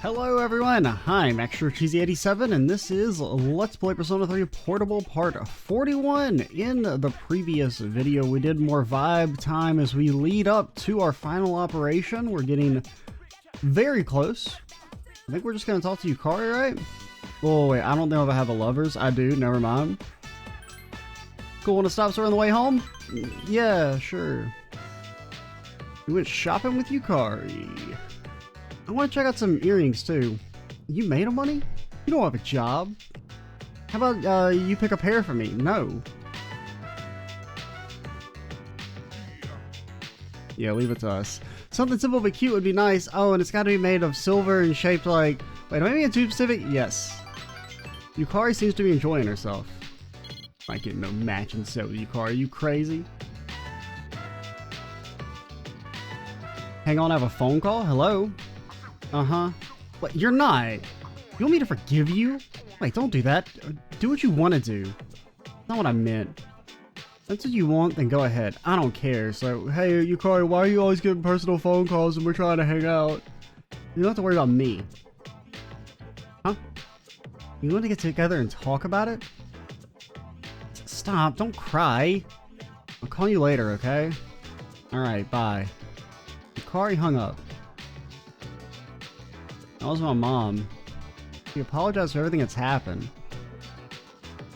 Hello everyone, I'm ExtraCheesy87 and this is Let's Play Persona 3 Portable Part 41. In the previous video we did more vibe time as we lead up to our final operation. We're getting very close. I think we're just going to talk to Yukari, right? Oh wait, I don't know if I have a lovers. I do, never mind. Cool, want to stop somewhere on the way home? Yeah, sure. We went shopping with Yukari. I want to check out some earrings too. You made of money? You don't have a job. How about you pick a pair for me? No. Yeah, leave it to us. Something simple but cute would be nice. Oh, and it's got to be made of silver and shaped like... Wait, am I being too specific? Yes. Yukari seems to be enjoying herself. Might get no matching set with Yukari. Are you crazy? Hang on, I have a phone call? Hello? Uh-huh. What? You're not. You want me to forgive you? Wait, don't do that. Do what you want to do. That's not what I meant. That's what you want, then go ahead. I don't care. So, hey, Yukari, why are you always getting personal phone calls and we're trying to hang out? You don't have to worry about me. Huh? You want to get together and talk about it? Stop. Don't cry. I'll call you later, okay? Alright, bye. Yukari hung up. That was my mom. She apologized for everything that's happened.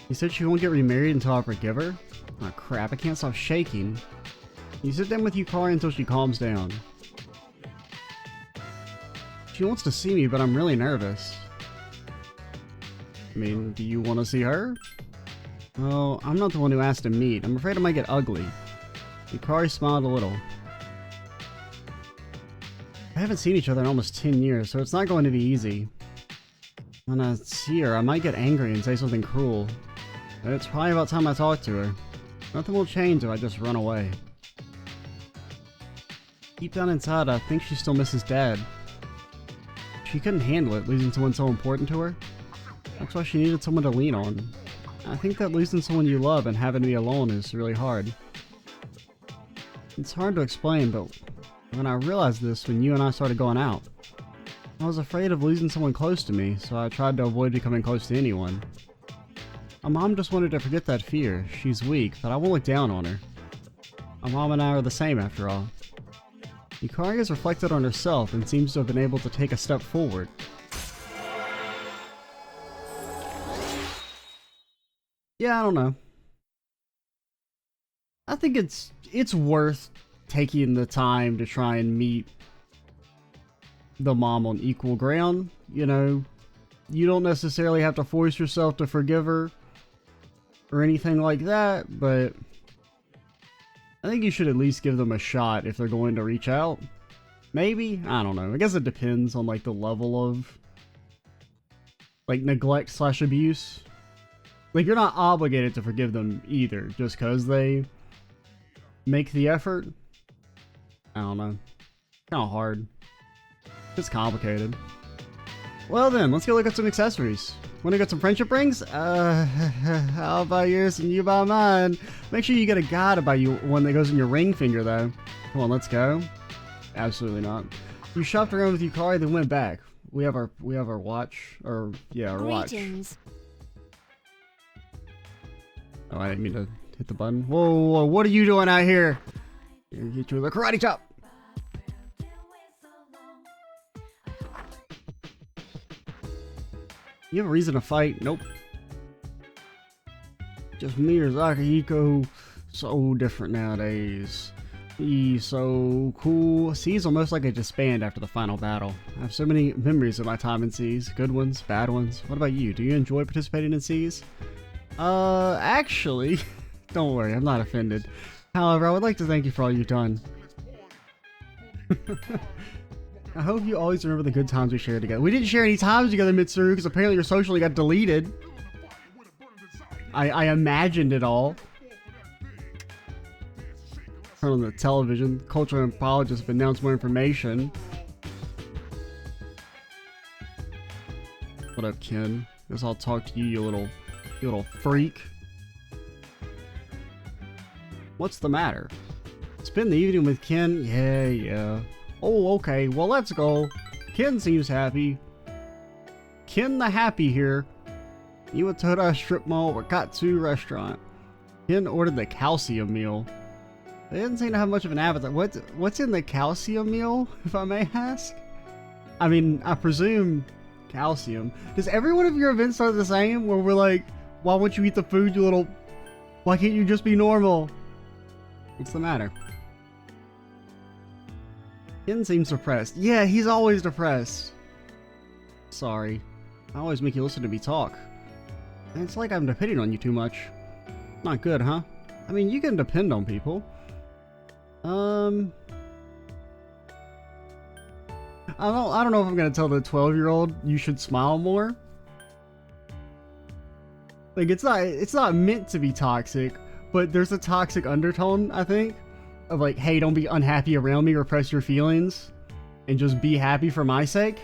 She said she won't get remarried until I forgive her. Oh crap, I can't stop shaking. You sit down with Yukari until she calms down. She wants to see me, but I'm really nervous. I mean, do you want to see her? Well, I'm not the one who asked to meet. I'm afraid it might get ugly. Yukari smiled a little. I haven't seen each other in almost 10 years, so it's not going to be easy. When I see her, I might get angry and say something cruel. But it's probably about time I talk to her. Nothing will change if I just run away. Deep down inside, I think she still misses Dad. She couldn't handle it, losing someone so important to her. That's why she needed someone to lean on. I think that losing someone you love and having to be alone is really hard. It's hard to explain, but when I realized this when you and I started going out, I was afraid of losing someone close to me, so I tried to avoid becoming close to anyone. My mom just wanted to forget that fear. She's weak, but I won't look down on her. My mom and I are the same after all. Yukari has reflected on herself and seems to have been able to take a step forward. Yeah, I don't know. I think it's worth taking the time to try and meet the mom on equal ground. You know, you don't necessarily have to force yourself to forgive her or anything like that, but I think you should at least give them a shot if they're going to reach out. Maybe? I don't know. I guess it depends on like the level of like neglect / abuse. Like, you're not obligated to forgive them either just because they make the effort. I don't know. Kind of hard. It's complicated. Well then, let's go look at some accessories. Wanna get some friendship rings? I'll buy yours and you buy mine. Make sure you get a guy to buy you one that goes in your ring finger though. Come on, let's go. Absolutely not. You shopped around with Yukari, then went back. We have our watch, or yeah, our Greetings. watch. Oh, I didn't mean to hit the button. Whoa, what are you doing out here? Hit you with a karate chop. You have a reason to fight? Nope. Just me or Zakahiko. So different nowadays. He's so cool. C's almost like I disband after the final battle. I have so many memories of my time in C's. Good ones, bad ones. What about you? Do you enjoy participating in C's? Actually, don't worry, I'm not offended. However, I would like to thank you for all you've done. I hope you always remember the good times we shared together. We didn't share any times together, Mitsuru, because apparently your socially got deleted. I imagined it all. Turn on the television. Cultural anthropologists have announced more information. What up, Ken? Guess I'll talk to you, you little freak. What's the matter? Spend the evening with Ken? Yeah. Oh, okay. Well, let's go. Ken seems happy. Ken the Happy here. Iwatara Strip Mall Wakatsu Restaurant. Ken ordered the calcium meal. They didn't seem to have much of an appetite. What's in the calcium meal, if I may ask? I mean, I presume calcium. Does every one of your events start the same? Where we're like, why won't you eat the food, you little... Why can't you just be normal? What's the matter? Ken seems depressed. Yeah, he's always depressed. Sorry. I always make you listen to me talk. It's like I'm depending on you too much. Not good, huh? I mean, you can depend on people. I don't know if I'm gonna tell the 12-year-old you should smile more. Like, it's not meant to be toxic, but there's a toxic undertone, I think, of like, hey, don't be unhappy around me, repress your feelings, and just be happy for my sake.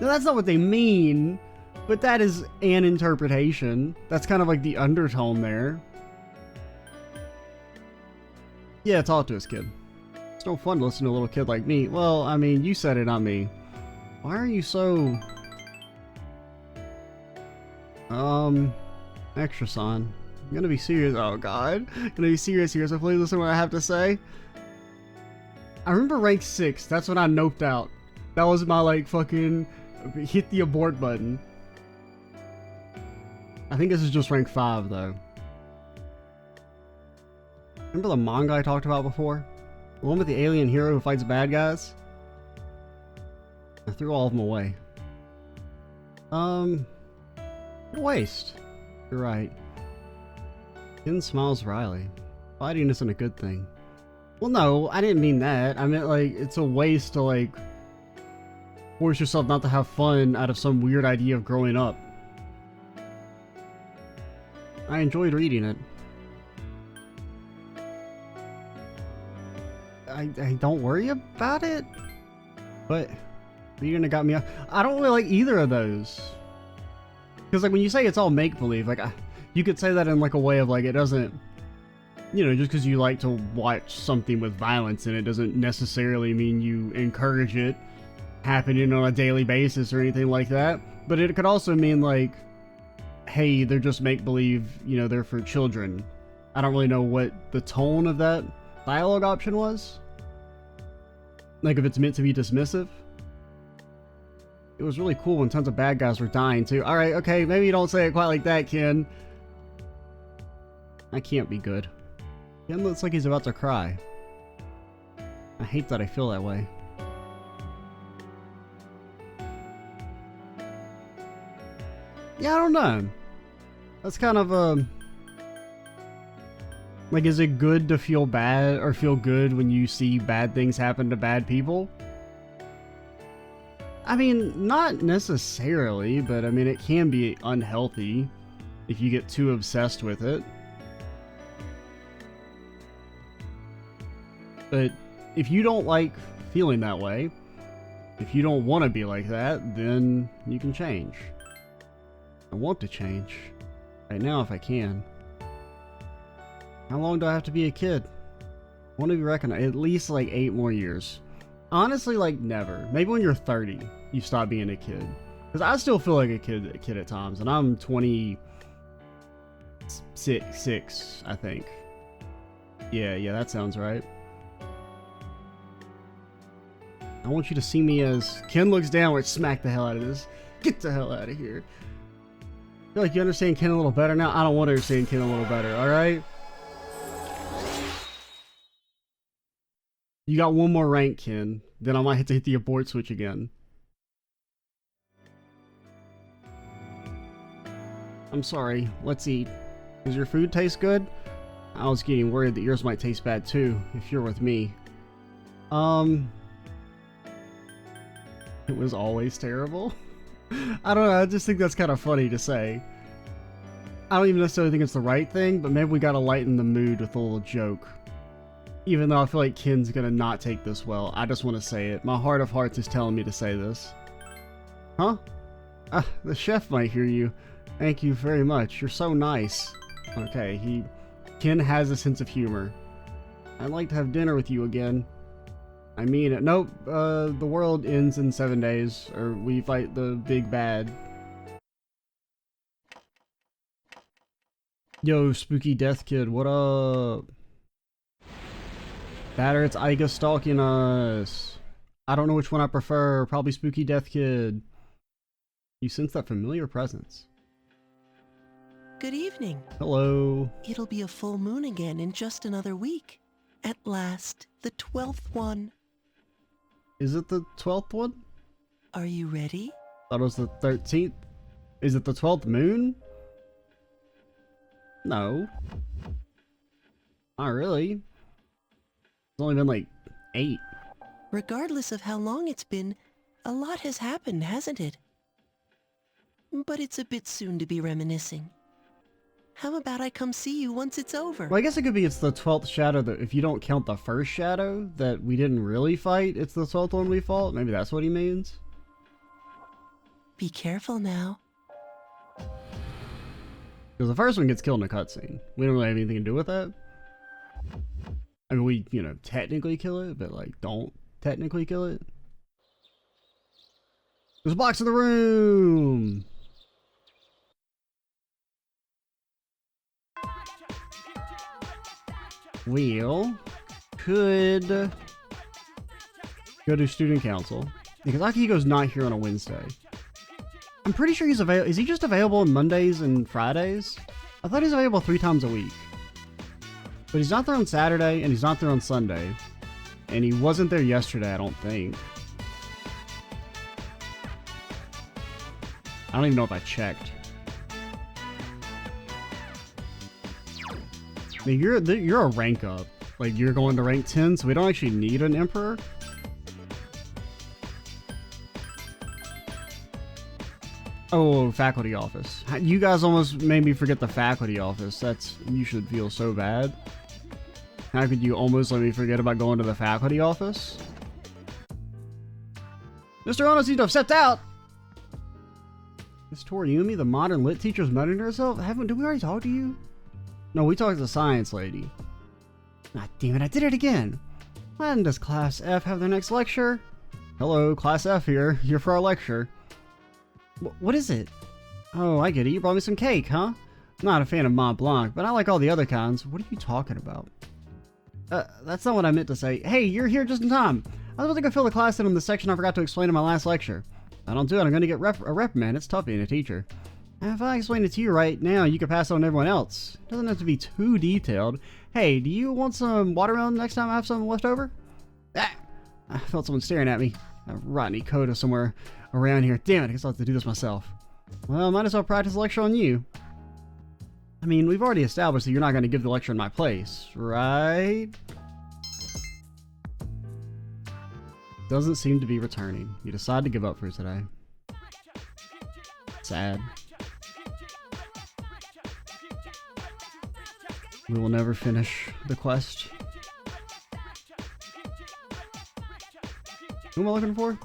Now, that's not what they mean, but that is an interpretation. That's kind of like the undertone there. Yeah, talk to us, kid. It's no fun to listen to a little kid like me. Well, I mean, you said it, not me. Why are you so... extra son. I'm gonna be serious. Oh god. I'm gonna be serious here, so please listen to what I have to say. I remember rank 6. That's when I noped out. That was my, like, fucking hit the abort button. I think this is just rank 5, though. Remember the manga I talked about before? The one with the alien hero who fights bad guys? I threw all of them away. What a waste. You're right. Ken smiles wryly. Fighting isn't a good thing. Well, no, I didn't mean that. I meant, like, it's a waste to, like, force yourself not to have fun out of some weird idea of growing up. I enjoyed reading it. I don't worry about it, but reading it got me. I don't really like either of those. Because, like, when you say it's all make-believe, like, you could say that in, like, a way of, like, it doesn't, you know, just because you like to watch something with violence in it doesn't necessarily mean you encourage it happening on a daily basis or anything like that. But it could also mean, like, hey, they're just make-believe, you know, they're for children. I don't really know what the tone of that dialogue option was. Like, if it's meant to be dismissive. It was really cool when tons of bad guys were dying, too. Alright, okay, maybe you don't say it quite like that, Ken. I can't be good. Ken looks like he's about to cry. I hate that I feel that way. Yeah, I don't know. That's kind of, like, is it good to feel bad or feel good when you see bad things happen to bad people? I mean, not necessarily, but I mean, it can be unhealthy if you get too obsessed with it. But if you don't like feeling that way, if you don't want to be like that, then you can change. I want to change. Right now, if I can. How long do I have to be a kid? What do you reckon? At least like 8 more years. Honestly, like never. Maybe when you're 30, you stop being a kid. Because I still feel like a kid at times, and I'm 26, I think. Yeah, that sounds right. I want you to see me as Ken looks downward. Smack the hell out of this. Get the hell out of here. I feel like you understand Ken a little better now. I don't want to understand Ken a little better. All right. You got one more rank, Ken. Then I might have to hit the abort switch again. I'm sorry. Let's eat. Does your food taste good? I was getting worried that yours might taste bad too, if you're with me. It was always terrible. I don't know, I just think that's kind of funny to say. I don't even necessarily think it's the right thing, but maybe we gotta lighten the mood with a little joke. Even though I feel like Ken's gonna not take this well, I just want to say it. My heart of hearts is telling me to say this. Huh? The chef might hear you. Thank you very much. You're so nice. Okay, Ken has a sense of humor. I'd like to have dinner with you again. I mean, nope, the world ends in 7 days, or we fight the big bad. Yo, Spooky Death Kid, what up? Batter, it's Iga stalking us. I don't know which one I prefer, probably Spooky Death Kid. You sense that familiar presence. Good evening. Hello. It'll be a full moon again in just another week. At last, the 12th one. Is it the 12th one? Are you ready? Thought it was the 13th. Is it the 12th moon? No. Not really. It's only been like 8. Regardless of how long it's been, a lot has happened, hasn't it? But it's a bit soon to be reminiscing. How about I come see you once it's over? Well, I guess it could be it's the 12th shadow that if you don't count the first shadow that we didn't really fight, it's the 12th one we fought. Maybe that's what he means. Be careful now. Because the first one gets killed in a cutscene. We don't really have anything to do with that. I mean, we, you know, technically kill it, but like, don't technically kill it. There's a box in the room! Well, could go to student council because Akihiko's not here on a Wednesday. I'm pretty sure he's available. Is he just available on Mondays and Fridays? I thought he's available 3 times a week. But he's not there on Saturday and he's not there on Sunday. And he wasn't there yesterday, I don't think. I don't even know if I checked. I mean, you're a rank up. Like, you're going to rank 10, so we don't actually need an emperor. Oh, faculty office. You guys almost made me forget the faculty office. You should feel so bad. How could you almost let me forget about going to the faculty office? Mr. Ono seems to have stepped out! Miss Toriumi, the modern lit teacher, is muttering to herself. Did we already talk to you? No, we talked to the science lady. Ah, damn it, I did it again. When does Class F have their next lecture? Hello, Class F here. Here for our lecture. What is it? Oh, I get it. You brought me some cake, huh? I'm not a fan of Mont Blanc, but I like all the other kinds. What are you talking about? That's not what I meant to say. Hey, you're here just in time. I was about to go fill the class in on the section I forgot to explain in my last lecture. If I don't do it, I'm going to get a reprimand. It's tough being a teacher. And if I explain it to you right now, you can pass it on to everyone else. It doesn't have to be too detailed. Hey, do you want some watermelon next time I have some left over? Ah, I felt someone staring at me. A rotten coda somewhere around here. Damn it, I guess I'll have to do this myself. Well, might as well practice a lecture on you. I mean, we've already established that you're not going to give the lecture in my place, right? Doesn't seem to be returning. You decide to give up for today. Sad. We will never finish the quest. Who am I looking for?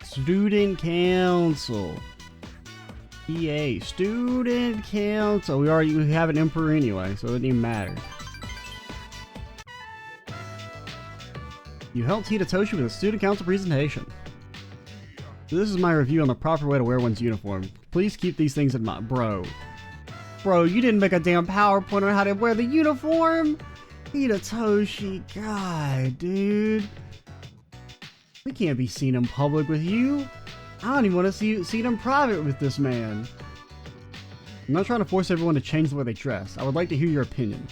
Student Council. EA. Student Council. We have an emperor anyway, so it doesn't even matter. You helped Hidetoshi with a student council presentation. This is my review on the proper way to wear one's uniform. Please keep these things in mind. Bro, you didn't make a damn PowerPoint on how to wear the uniform? Hidetoshi, God, dude. We can't be seen in public with you. I don't even want to see it in private with this man. I'm not trying to force everyone to change the way they dress. I would like to hear your opinion.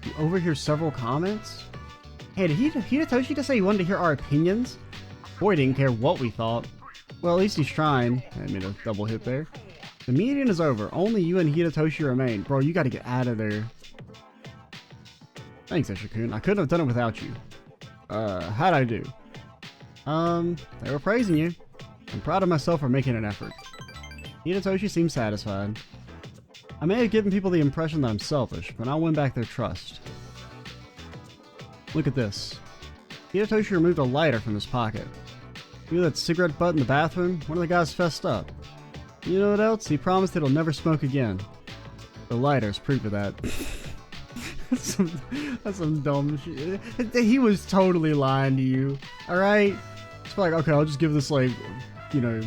You overhear several comments? Hey, did Hidetoshi just say he wanted to hear our opinions? Boy didn't care what we thought. Well, at least he's trying. I made a double hit there. The meeting is over. Only you and Hidetoshi remain. Bro, you gotta get out of there. Thanks, Ishikun. I couldn't have done it without you. How'd I do? They were praising you. I'm proud of myself for making an effort. Hidetoshi seems satisfied. I may have given people the impression that I'm selfish, but I'll win back their trust. Look at this. Hidetoshi removed a lighter from his pocket. You know that cigarette butt in the bathroom? One of the guys fessed up. You know what else? He promised that he'll never smoke again. The lighter's proof of that. That's some dumb shit. He was totally lying to you. Alright? It's like, okay, I'll just give this, like, you know,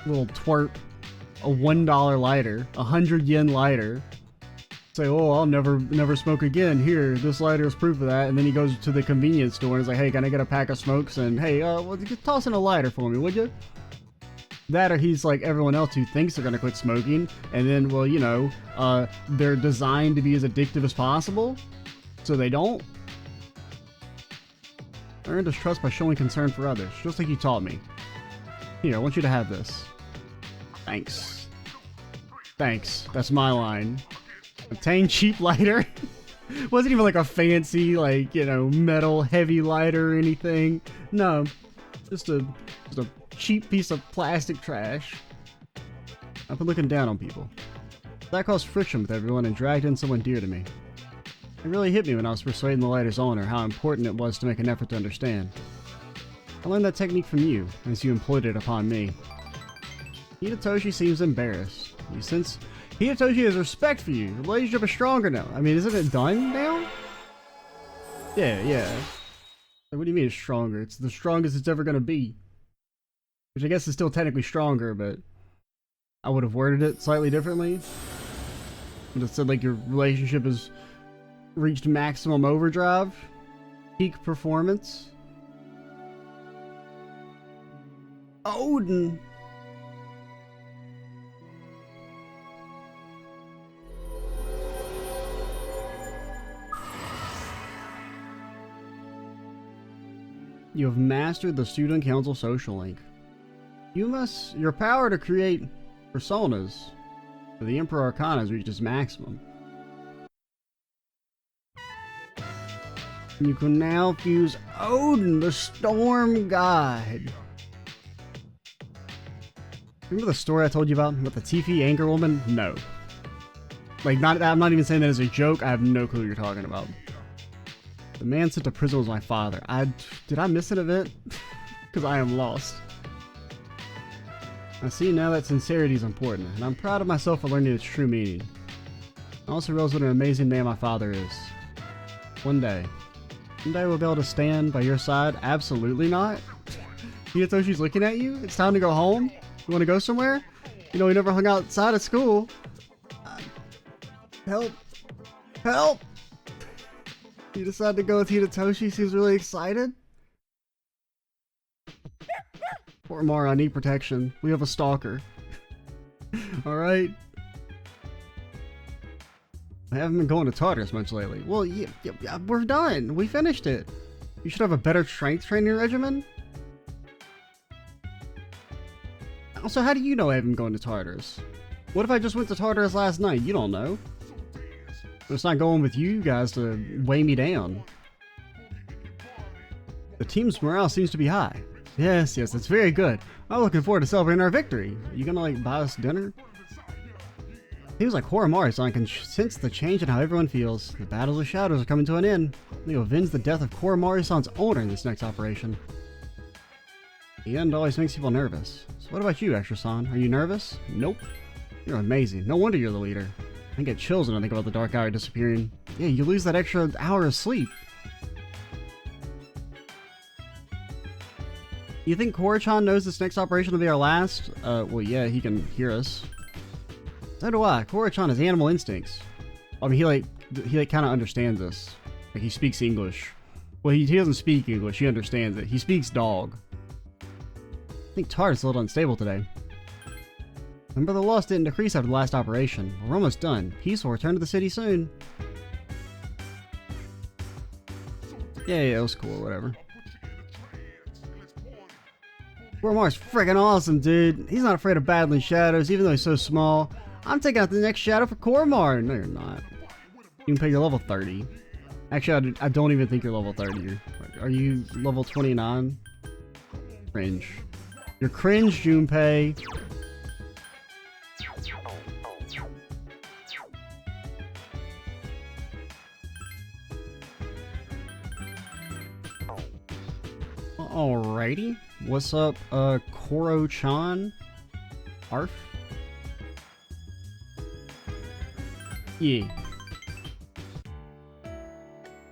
little twerp a $1 lighter, 100 yen lighter. Say, oh, I'll never smoke again. Here, this lighter is proof of that. And then he goes to the convenience store and is like, hey, can I get a pack of smokes? And hey, well, just toss in a lighter for me, would you? That, or he's like everyone else who thinks they're gonna quit smoking, and then, well, you know, they're designed to be as addictive as possible, so they don't. I earned his trust by showing concern for others, just like you taught me. Here, I want you to have this. Thanks. Thanks. That's my line. Obtain cheap lighter. Wasn't even like a fancy, like, you know, metal heavy lighter or anything. No, just a cheap piece of plastic trash. I've been looking down on people. That caused friction with everyone and dragged in someone dear to me. It really hit me when I was persuading the lighter's owner how important it was to make an effort to understand. I learned that technique from you, as you employed it upon me. Hidetoshi seems embarrassed. You sense Hidetoshi has respect for you. The relationship is stronger now. I mean, isn't it done now? Yeah. Like, what do you mean it's stronger? It's the strongest it's ever gonna be. Which I guess is still technically stronger, but I would have worded it slightly differently. I just said, like, your relationship has reached maximum overdrive, peak performance. Odin. You have mastered the Student Council social link. Your power to create personas for the Emperor Arcana has reached its maximum. You can now fuse Odin, the Storm God. Remember the story I told you about with the Tifi Anchor Woman? No. Like, I'm not even saying that as a joke. I have no clue what you're talking about. The man sent to prison was my father. Did I miss an event? Because I am lost. I see now that sincerity is important, and I'm proud of myself for learning its true meaning. I also realize what an amazing man my father is. One day we'll be able to stand by your side? Absolutely not. Hidetoshi's looking at you? It's time to go home? You want to go somewhere? You know, we never hung outside of school. Help! Help! You decided to go with Hidetoshi? Seems really excited. Poor Mara, I need protection. We have a stalker. Alright. I haven't been going to Tartarus much lately. Well, yeah, we're done. We finished it. You should have a better strength training regimen. Also, how do you know I haven't been going to Tartarus? What if I just went to Tartarus last night? You don't know. But it's not going with you guys to weigh me down. The team's morale seems to be high. Yes, that's very good. I'm looking forward to celebrating our victory. You gonna, like, buy us dinner? Seems like Horomari-san can sense the change in how everyone feels. The battles of shadows are coming to an end. They avenge the death of Horomari-san's owner in this next operation. The end always makes people nervous. So what about you, Extra-san? Are you nervous? Nope. You're amazing. No wonder you're the leader. I get chills when I think about the dark hour disappearing. Yeah, you lose that extra hour of sleep. You think Korichan knows this next operation will be our last? Well, yeah, he can hear us. So do I. Korichan has animal instincts. I mean, he kind of understands us. Like, he speaks English. Well, he doesn't speak English. He understands it. He speaks dog. I think Tart's a little unstable today. Remember, the loss didn't decrease after the last operation. We're almost done. Peace will return to the city soon. Yeah, it was cool, whatever. Koromar's freaking awesome, dude. He's not afraid of battling shadows, even though he's so small. I'm taking out the next shadow for Koromar. No, you're not. You can pay your level 30. Actually, I don't even think you're level 30. Are you level 29? Cringe. You're cringe, Junpei. Alrighty. What's up, Koro-chan? Arf? Yeah.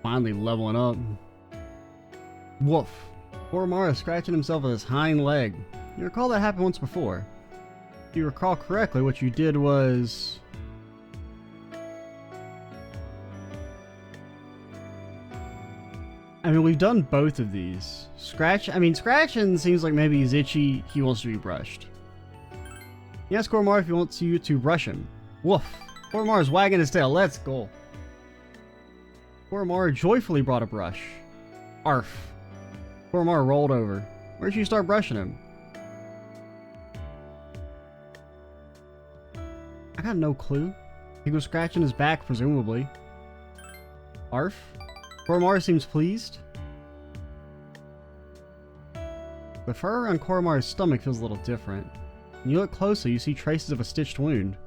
Finally leveling up. Woof. Koromaru is scratching himself with his hind leg. You recall that happened once before. If you recall correctly, what you did was... I mean, we've done both of these. Scratching seems like maybe he's itchy, he wants to be brushed. He asks Koromaru if he wants you to brush him. Woof. Koromaru's wagging his tail. Let's go. Koromaru joyfully brought a brush. Arf. Koromaru rolled over. Where should you start brushing him? I got no clue. He goes scratching his back, presumably. Arf. Koromaru seems pleased. The fur on Koromaru's stomach feels a little different. When you look closely, you see traces of a stitched wound.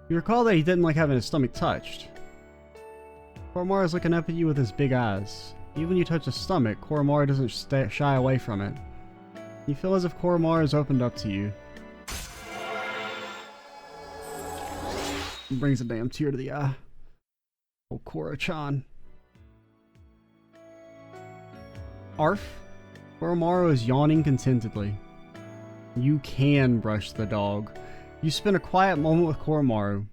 You recall that he didn't like having his stomach touched. Koromaru is looking up at you with his big eyes. Even when you touch his stomach, Koromaru doesn't shy away from it. You feel as if Koromaru has opened up to you. He brings a damn tear to the eye. Oh, Koro-chan. Arf. Koromaru is yawning contentedly. You can brush the dog. You spend a quiet moment with Koromaru.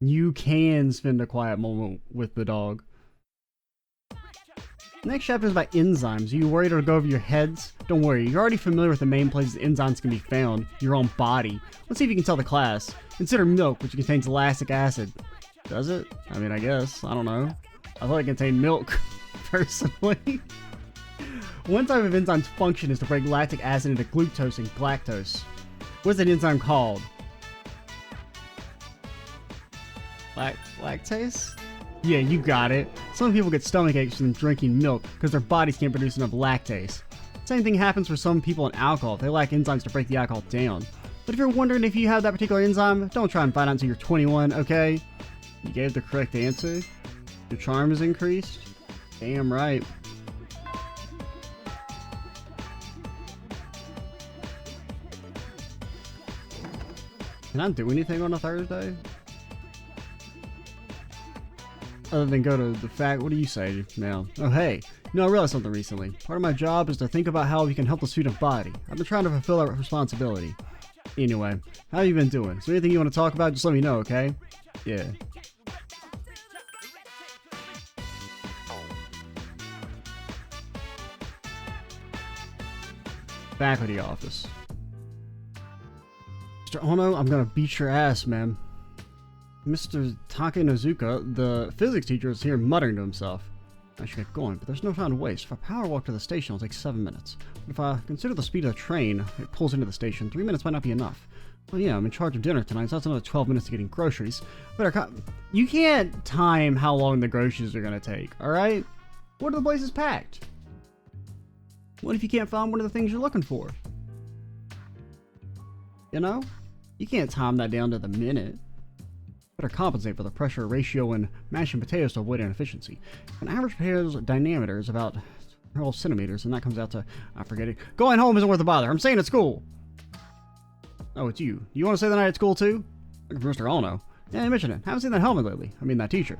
You can spend a quiet moment with the dog. Next chapter is about enzymes. Are you worried it'll go over your heads? Don't worry, you're already familiar with the main places enzymes can be found. Your own body. Let's see if you can tell the class. Consider milk, which contains lactic acid. Does it? I mean, I guess. I don't know. I thought it contained milk, personally. One type of enzyme's function is to break lactic acid into glucose and galactose. What's that enzyme called? Lactase? Yeah, you got it. Some people get stomach aches from drinking milk because their bodies can't produce enough lactase. Same thing happens for some people in alcohol. They lack enzymes to break the alcohol down. But if you're wondering if you have that particular enzyme, don't try and find out until you're 21, okay? You gave the correct answer. Your charm is increased. Damn right. Can I do anything on a Thursday? Other than go to the fact, what do you say now? Oh hey, I realized something recently. Part of my job is to think about how we can help the student body. I've been trying to fulfill that responsibility. Anyway, how have you been doing? Is there anything you want to talk about? Just let me know, okay? Yeah. Faculty office. Mr. Ono, I'm gonna beat your ass, man. Mr. Takenozuka, the physics teacher, is here muttering to himself. I should get going, but there's no time to waste. If I power walk to the station, it'll take 7 minutes. But if I consider the speed of the train, it pulls into the station, 3 minutes might not be enough. Well, yeah, I'm in charge of dinner tonight, so that's another 12 minutes to getting groceries. You can't time how long the groceries are gonna take, alright? What if the place is packed? What if you can't find one of the things you're looking for? You know? You can't time that down to the minute. Better compensate for the pressure ratio when mashing potatoes to avoid inefficiency. An average potato's diameter is about 12 centimeters, and that comes out to, I forget it. Going home isn't worth the bother. I'm staying at school. Oh, it's you. You want to stay the night at school too? Looking for Mr. Ono. Yeah, you mentioned it. Haven't seen that helmet lately. I mean, that teacher.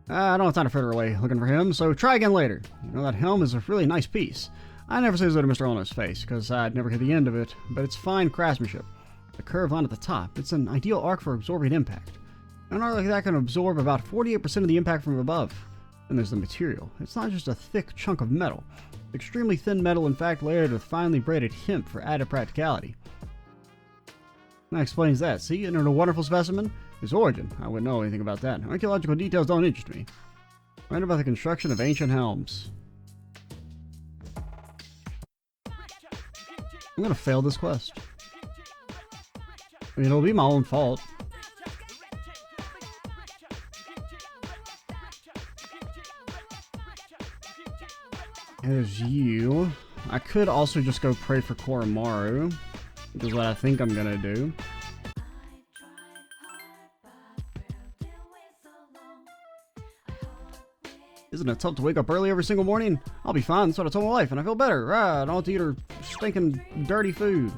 I don't have time to fritter away looking for him, so try again later. You know, that helm is a really nice piece. I never say so to Mr. Ono's face, because I'd never hit the end of it, but it's fine craftsmanship. The curved line at the top, it's an ideal arc for absorbing impact. An arc like that can absorb about 48% of the impact from above. Then there's the material. It's not just a thick chunk of metal. It's extremely thin metal, in fact, layered with finely braided hemp for added practicality. That explains that. See, and a wonderful specimen? Its origin. I wouldn't know anything about that. Archaeological details don't interest me. Right about the construction of ancient helms. I'm gonna fail this quest. I mean, it'll be my own fault. There's you. I could also just go pray for Koromaru, which is what I think I'm gonna do. Isn't it tough to wake up early every single morning? I'll be fine, that's what I told my wife, and I feel better. Right, I don't have to eat her stinking dirty food.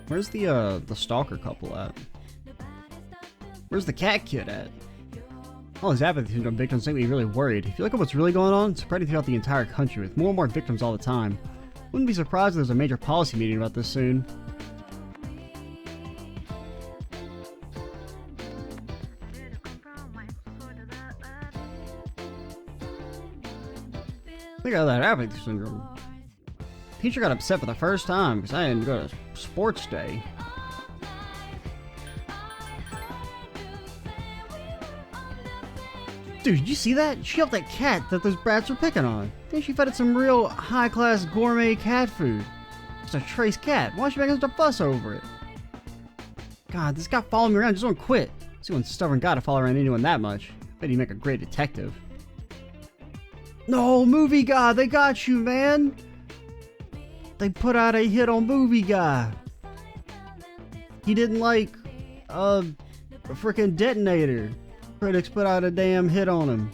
Where's the stalker couple at? Where's the cat kid at? All these apathy syndrome victims make me really worried. If you look at what's really going on, it's spreading throughout the entire country with more and more victims all the time. Wouldn't be surprised if there's a major policy meeting about this soon. Look at that apathy syndrome. Teacher got upset for the first time because I didn't go to sports day. Dude, did you see that? She helped that cat that those brats were picking on. Then she fed it some real high-class gourmet cat food. Just a trace cat. Why is she making such a fuss over it? God, this guy following me around just won't quit. See one stubborn guy to follow around anyone that much. Bet he'd make a great detective. No, Movie Guy, they got you, man. They put out a hit on Movie Guy. He didn't like a freaking detonator. Critics put out a damn hit on him.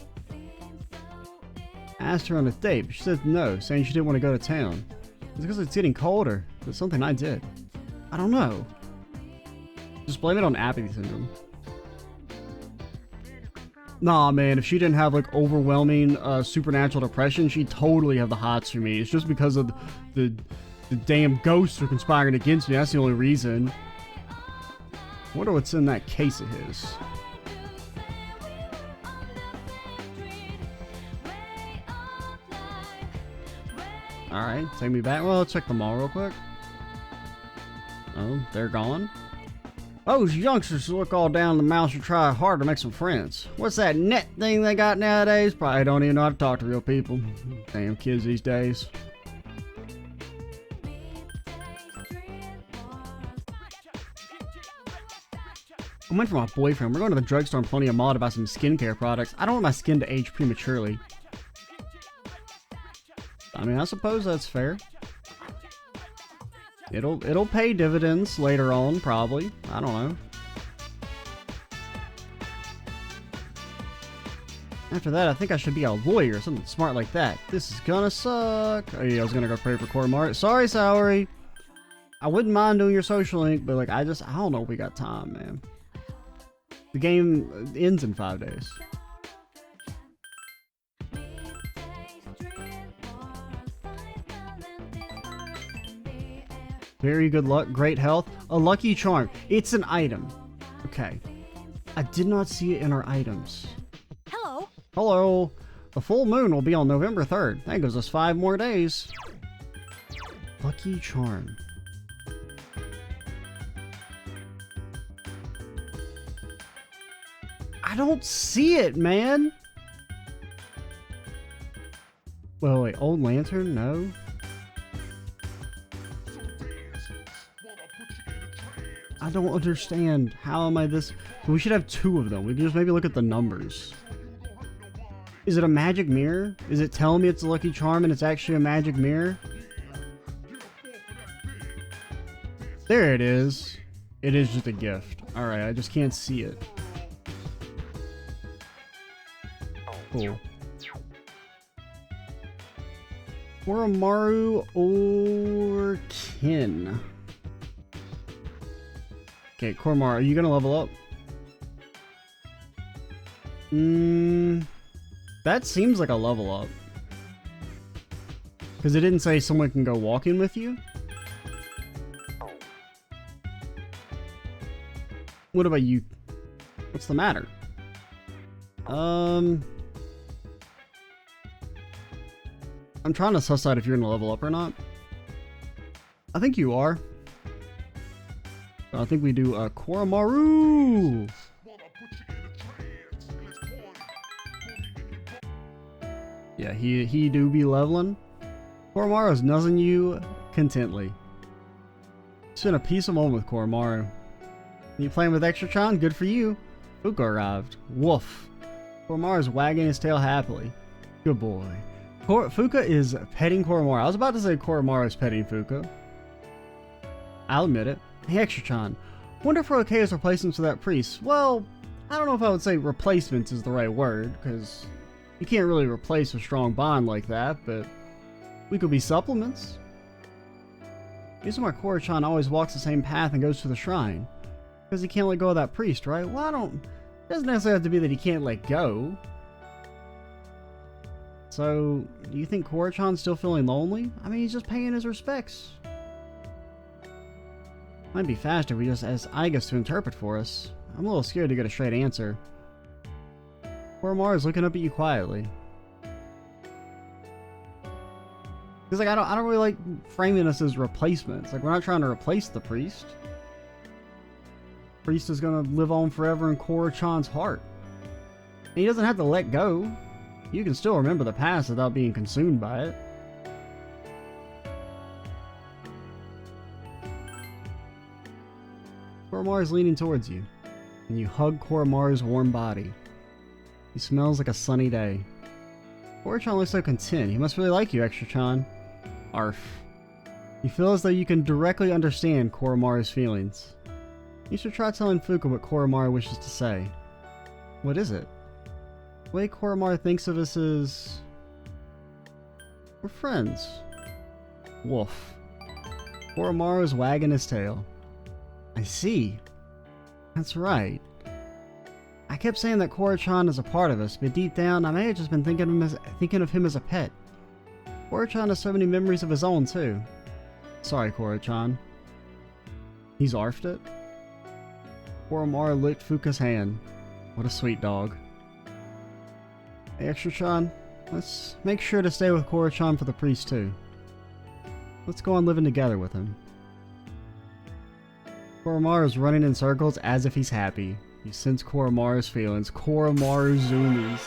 Asked her on a date, but she said no, saying she didn't want to go to town. It's because it's getting colder. It's something I did. I don't know. Just blame it on apathy syndrome. Nah, man, if she didn't have like overwhelming supernatural depression, she'd totally have the hots for me. It's just because of the damn ghosts are conspiring against me. That's the only reason. I wonder what's in that case of his. Alright, take me back. Well, let's check the mall real quick. Oh, they're gone. Those youngsters look all down the mouth should try hard to make some friends. What's that net thing they got nowadays? Probably don't even know how to talk to real people. Damn kids these days. I went for my boyfriend. We're going to the drugstore and plenty of mall to buy some skincare products. I don't want my skin to age prematurely. I mean, I suppose that's fair. It'll pay dividends later on, probably. I don't know. After that, I think I should be a lawyer or something smart like that. This is gonna suck. Oh yeah, I was gonna go pray for Core Mart. Sorry, Soury. I wouldn't mind doing your social link, but like, I don't know if we got time, man. The game ends in 5 days. Very good luck, great health, a lucky charm. It's an item. Okay. I did not see it in our items. Hello. Hello. The full moon will be on November 3rd. That gives us 5 more days. Lucky charm. I don't see it, man. Well, wait, old lantern? No. I don't understand. How am I this? We should have 2 of them. We can just maybe look at the numbers. Is it a magic mirror? Is it telling me it's a lucky charm and it's actually a magic mirror? There it is. It is just a gift. Alright, I just can't see it. Cool. Oromaru or Kin? Okay, Kormar, are you gonna level up? That seems like a level up. Because it didn't say someone can go walking with you. What about you? What's the matter? I'm trying to suss out if you're gonna level up or not. I think you are. I think we do Koromaru. Yeah, he do be leveling. Koromaru's nuzzing you contently. It's been a peaceful moment with Koromaru. You playing with Extratron? Good for you. Fuka arrived. Woof. Koromaru's wagging his tail happily. Good boy. Fuka is petting Koromaru. I was about to say Koromaru is petting Fuka. I'll admit it. Hey, Extratron. Wonder if we're okay as replacements for that priest. Well, I don't know if I would say replacements is the right word, because you can't really replace a strong bond like that, but we could be supplements. Reason why Korichan always walks the same path and goes to the shrine. Because he can't let go of that priest, right? Well, It doesn't necessarily have to be that he can't let go. So, do you think Korra-chan's still feeling lonely? I mean, he's just paying his respects. Might be faster if we just ask Igus to interpret for us. I'm a little scared to get a straight answer. Koromar is looking up at you quietly. Because like I don't really like framing us as replacements. Like we're not trying to replace the priest. Priest is gonna live on forever in Korra-chan's heart. And he doesn't have to let go. You can still remember the past without being consumed by it. Koromar is leaning towards you, and you hug Koromar's warm body. He smells like a sunny day. Korra-chan looks so content. He must really like you, Extra-chan. Arf. You feel as though you can directly understand Koromar's feelings. You should try telling Fuka what Koromar wishes to say. What is it? The way Koromar thinks of us is... we're friends. Woof. Koromar is wagging his tail. I see. That's right. I kept saying that Korra-chan is a part of us, but deep down, I may have just been thinking of him as a pet. Korra-chan has so many memories of his own, too. Sorry, Korra-chan. He's arfed it. Koromar licked Fuka's hand. What a sweet dog. Hey, Extra-chan, let's make sure to stay with Korra-chan for the priest, too. Let's go on living together with him. Koromar is running in circles as if he's happy. You sense Koromar's feelings. Koromar zoomies.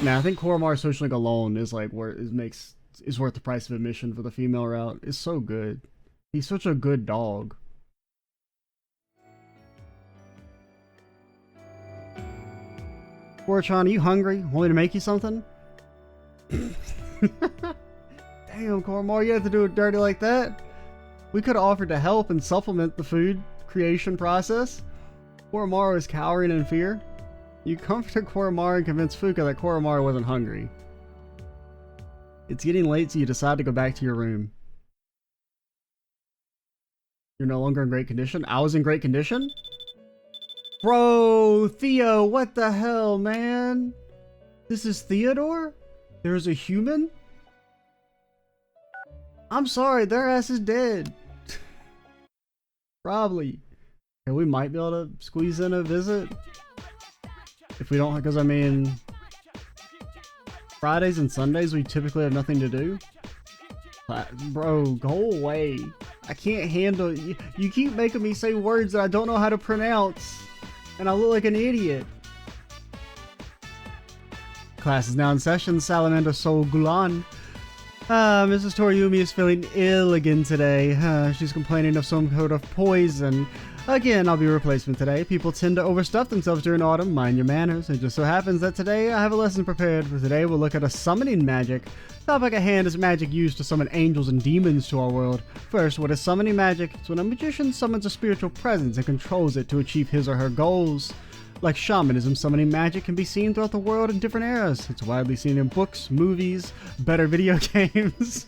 Now, I think Koromar Social Link alone is like where is worth the price of admission for the female route. It's so good. He's such a good dog. Korra-chan, are you hungry? Want me to make you something? Damn, Koromar, you have to do it dirty like that? We could have offered to help and supplement the food creation process. Koromar was cowering in fear. You comforted Koromar and convinced Fuka that Koromar wasn't hungry. It's getting late, so you decide to go back to your room. You're no longer in great condition? I was in great condition? Bro, Theo, what the hell, man? This is Theodore? There's a human? I'm sorry, their ass is dead. Probably. Okay, we might be able to squeeze in a visit. If we don't, because I mean... Fridays and Sundays we typically have nothing to do. Bro, go away. I can't handle... You keep making me say words that I don't know how to pronounce. And I look like an idiot. Class is now in session. Salamander Soul Gulan. Mrs. Toriumi is feeling ill again today. She's complaining of some sort of poison. Again, I'll be a replacement today. People tend to overstuff themselves during autumn. Mind your manners. It just so happens that today I have a lesson prepared. For today, we'll look at a summoning magic. Topic at hand is magic used to summon angels and demons to our world. First, what is summoning magic? It's when a magician summons a spiritual presence and controls it to achieve his or her goals. Like shamanism, summoning magic can be seen throughout the world in different eras. It's widely seen in books, movies, better video games,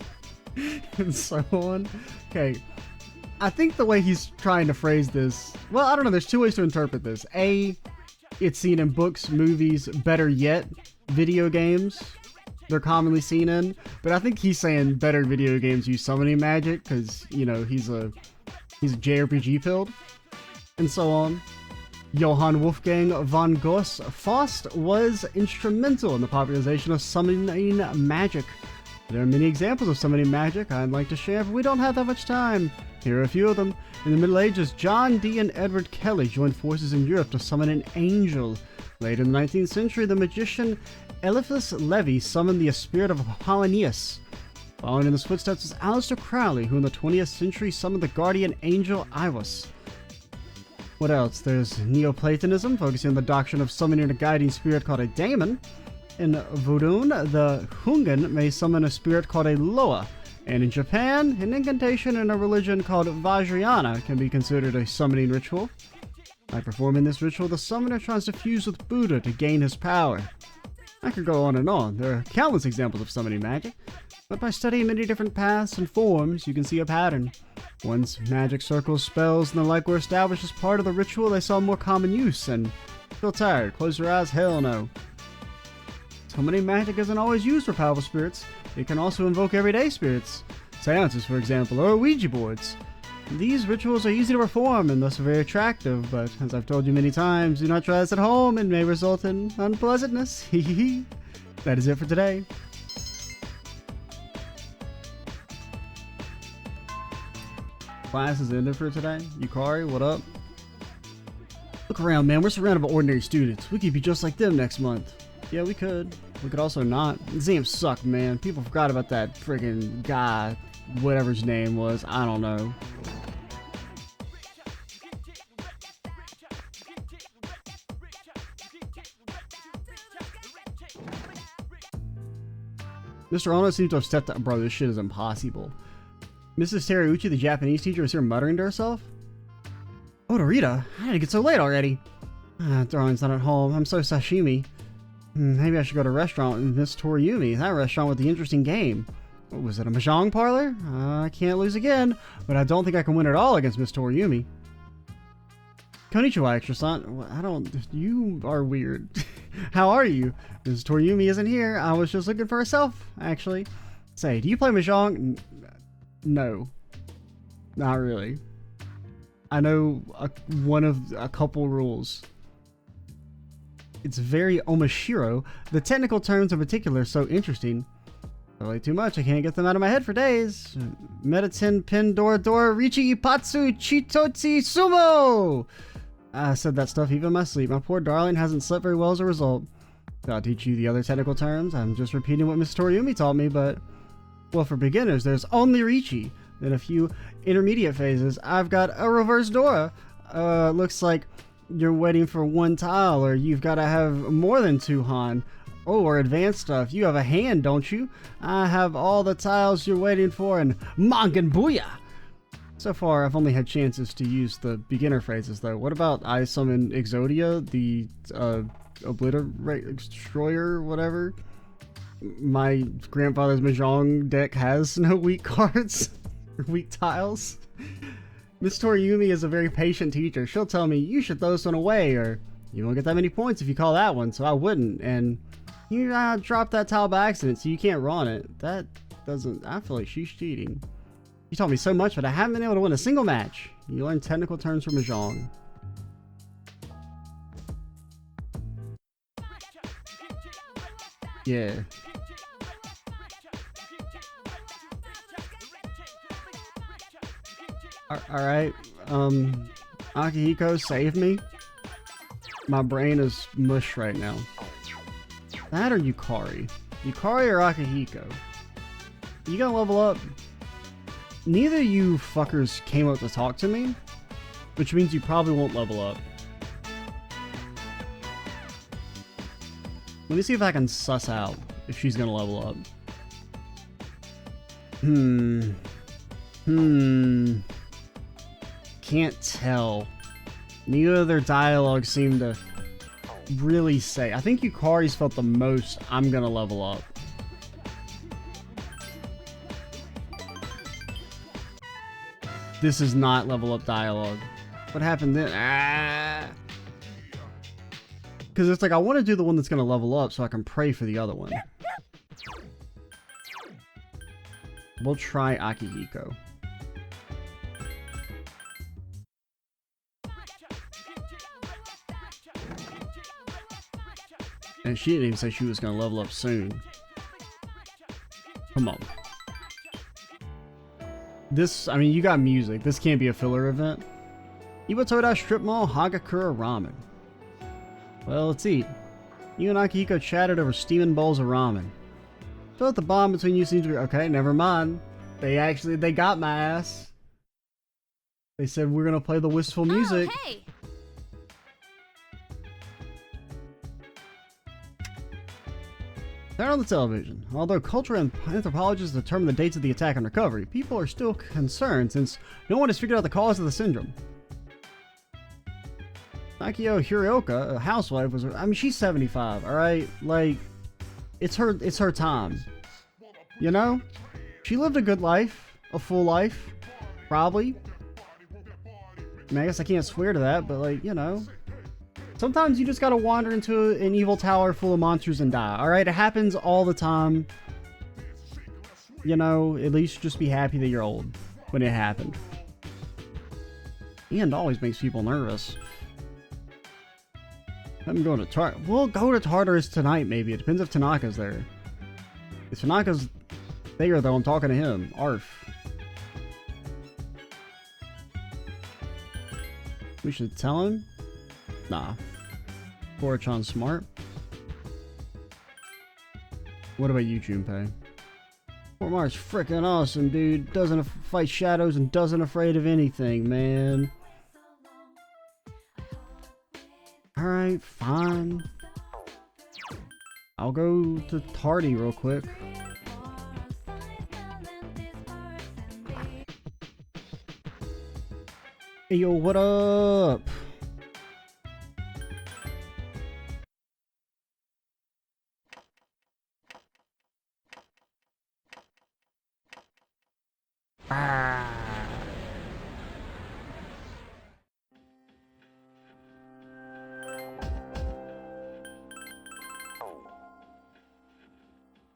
and so on. Okay, I think the way he's trying to phrase this, well, I don't know, there's two ways to interpret this. A, it's seen in books, movies, better yet, video games. They're commonly seen in, but I think he's saying better video games use summoning magic because, you know, he's a JRPG filled, and so on. Johann Wolfgang von Goethe Faust was instrumental in the popularization of summoning magic. There are many examples of summoning magic I'd like to share, but we don't have that much time. Here are a few of them. In the Middle Ages, John Dee and Edward Kelly joined forces in Europe to summon an angel. Later in the 19th century, the magician Eliphas Levi summoned the spirit of Apollonius. Following in his footsteps was Aleister Crowley, who in the 20th century summoned the guardian angel Iwas. What else? There's Neoplatonism, focusing on the doctrine of summoning a guiding spirit called a daemon. In Vodun, the Hungan may summon a spirit called a Loa. And in Japan, an incantation in a religion called Vajrayana can be considered a summoning ritual. By performing this ritual, the summoner tries to fuse with Buddha to gain his power. I could go on and on. There are countless examples of summoning magic, but by studying many different paths and forms, you can see a pattern. Once magic circles, spells, and the like were established as part of the ritual, they saw more common use, and feel tired, close your eyes, hell no. Summoning magic isn't always used for powerful spirits. It can also invoke everyday spirits. Seances, for example, or Ouija boards. These rituals are easy to perform and thus very attractive, but as I've told you many times, do not try this at home and may result in unpleasantness. That is it for today. Class is ended for today. Yukari, what up? Look around, man. We're surrounded by ordinary students. We could be just like them next month. Yeah, we could. We could also not. Exams suck, man. People forgot about that friggin' guy, whatever his name was. I don't know. Mr. Ono seems to have stepped up. Bro, this shit is impossible. Mrs. Terauchi, the Japanese teacher, is here muttering to herself. Oh, Dorita, how did it get so late already? Darling's not at home. I'm so sashimi. Maybe I should go to a restaurant with Miss Toriumi. That restaurant with the interesting game. What was it, a mahjong parlor? I can't lose again, but I don't think I can win at all against Miss Toriumi. Konnichiwa, extra-san. I don't... You are weird. How are you? Miss Toriumi isn't here. I was just looking for herself, actually. Say, do you play mahjong? No. Not really. I know one of a couple rules. It's very omashiro. The technical terms in particular are so interesting. Probably too much. I can't get them out of my head for days. Medicine, pin, dora, dora, richi, ipatsu, chitotsi, sumo! I said that stuff even in my sleep. My poor darling hasn't slept very well as a result. I'll teach you the other technical terms. I'm just repeating what Miss Toriumi taught me, but... Well, for beginners, there's only richi. Then a few intermediate phases. I've got a reverse dora. Looks like you're waiting for one tile, or you've got to have more than two han. Oh, or advanced stuff. You have a hand, don't you? I have all the tiles you're waiting for, and Mangan Booyah! So far, I've only had chances to use the beginner phrases, though. What about I summon Exodia, the Obliterate Destroyer, whatever? My grandfather's mahjong deck has no weak cards, or weak tiles. Miss Toriumi is a very patient teacher. She'll tell me, you should throw this one away, or you won't get that many points if you call that one, so I wouldn't. And you dropped that tile by accident, so you can't run it. That doesn't... I feel like she's cheating. You taught me so much, but I haven't been able to win a single match. You learn technical terms from mahjong. Yeah. Alright, Akihiko, save me. My brain is mush right now. That or Yukari? Yukari or Akihiko? You gonna level up? Neither you fuckers came up to talk to me, which means you probably won't level up. Let me see if I can suss out if she's gonna level up. Can't tell. Neither of their dialogues seem to really say. I think Yukari's felt the most, I'm gonna level up. This is not level up dialogue. What happened then? Because it's like, I want to do the one that's going to level up so I can pray for the other one. We'll try Akihiko. And she didn't even say she was going to level up soon. Come on. This, I mean, you got music. This can't be a filler event. Iwatoda Strip Mall Hagakura Ramen. Well, let's eat. You and Akihiko chatted over steaming bowls of ramen. Felt the bond between you seems to be... Okay, never mind. They got my ass. They said we're gonna play the wistful music. Oh, hey! Turn on the television. Although cultural anthropologists determine the dates of the attack and recovery, people are still concerned since no one has figured out the cause of the syndrome. Nakio Hirioka, a housewife, was... I mean, she's 75, alright? Like, it's her time. You know? She lived a good life, a full life, probably. I mean, I guess I can't swear to that, but like, you know. Sometimes you just gotta wander into an evil tower full of monsters and die, alright? It happens all the time. You know, at least just be happy that you're old when it happened. And always makes people nervous. I'm going to Tartarus. We'll go to Tartarus tonight, maybe. It depends if Tanaka's there. If Tanaka's there, though, I'm talking to him. Arf. We should tell him? Nah. Korichan's smart. What about you, Junpei? Formar's freaking awesome, dude. Doesn't fight shadows and doesn't afraid of anything, man. Alright, fine. I'll go to Tardy real quick. Hey, yo, what up?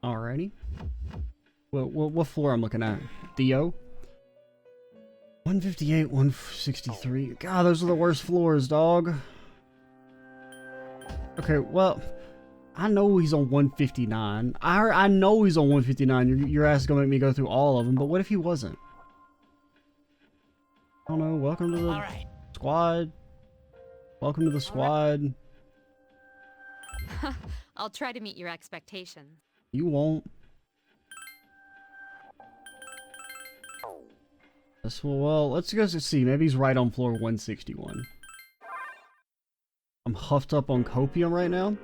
Alrighty. What floor I'm looking at? Dio? 158, 163. God, those are the worst floors, dog. Okay, well, I know he's on 159. I know he's on 159. Your ass is gonna make me go through all of them, but what if he wasn't? I don't know. Welcome to the squad. Welcome to the squad. I'll try to meet your expectations. You won't. Well, let's go see. Maybe he's right on floor 161. I'm huffed up on copium right now.